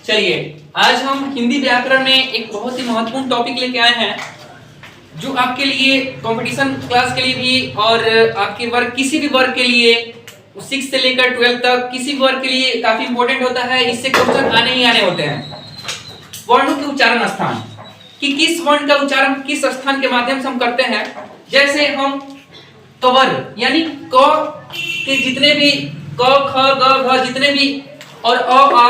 चलिए आज हम हिंदी व्याकरण में एक बहुत ही महत्वपूर्ण टॉपिक लेके आए हैं जो आपके लिए कंपटीशन क्लास के लिए भी और आपके वर्ग किसी भी वर्ग के लिए 6 से लेकर 12 तक किसी भी वर्ग के लिए काफी इंपॉर्टेंट होता है। इससे क्वेश्चन आने ही आने होते हैं। वर्णों के उच्चारण स्थान कि किस वर्ण का उच्चारण किस स्थान के माध्यम से हम करते हैं। जैसे हम कवर यानी क के जितने भी क ख ग घ जितने भी और अ आ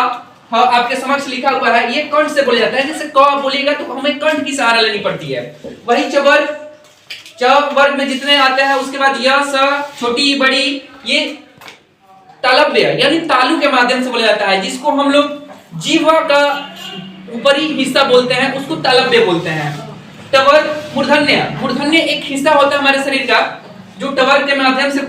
हाँ आपके समक्ष लिखा हुआ है ये कंठ से बोला जाता है। जैसे क बोलेगा तो हमें कंठ की सहारा लेनी पड़ती है। वही चवर च वर्ग में जितने आते हैं उसके बाद य स छोटी बड़ी ये तालव्य यानी तालु के माध्यम से बोला जाता है। जिसको हम लोग जीवा का ऊपरी हिस्सा बोलते हैं उसको तालव्य बोलते हैं। टवर मूर्धन्य एक हिस्सा होता है हमारे शरीर का जो टवर के माध्यम से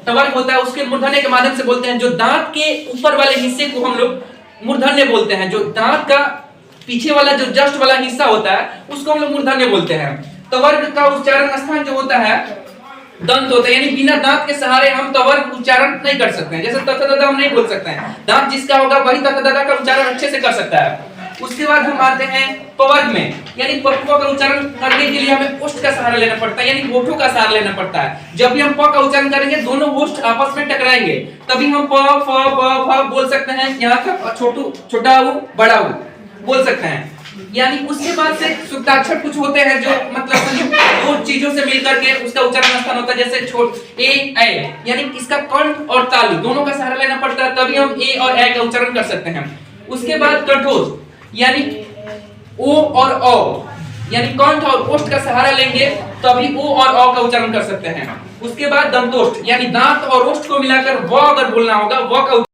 टवर्क होता है उसके मूर्धन्य के माध्यम से बोलते हैं। जो दांत के ऊपर वाले हिस्से को हम लोग मूर्धन्य बोलते हैं। जो दांत का पीछे वाला जो जस्ट वाला हिस्सा होता है उसको हम लोग मूर्धन्य बोलते हैं। तवर्ग का उच्चारण स्थान जो होता है दंत होता है यानी बिना दांत के सहारे हम तवर्ग उच्चारण नहीं कर सकते हैं। जैसे तथ ददा हम नहीं बोल सकते हैं। दांत जिसका होगा वही तथ ददा का उच्चारण अच्छे से कर सकता है। उसके बाद हम आते हैं पवर्ग में यानी प का उच्चारण करने के लिए हमें ओष्ठ का सहारा लेना पड़ता है यानी होठों का सहारा लेना पड़ता है। जब भी हम प का उच्चारण करेंगे दोनों ओष्ठ आपस में टकराएंगे तभी हम प फ ब फ बोल सकते हैं। यहाँ तक छोटा उ बड़ा उ बोल सकते हैं। यानी उसके बाद से सुक्ताक्षर कुछ होते हैं जो मतलब दो चीजों से मिलकर के उसका उच्चारण स्थान होता है। जैसे छोट ए यानी इसका कंठ और तालु दोनों का सहारा लेना पड़ता है तभी हम ए और ए का उच्चारण कर सकते हैं। उसके बाद कंठोज यानी ओ और औ यानी कंठ और ओष्ठ का सहारा लेंगे तभी ओ और औ का उच्चारण कर सकते हैं। उसके बाद दंतोष्ठ यानी दांत और ओष्ठ को मिलाकर व अगर बोलना होगा व का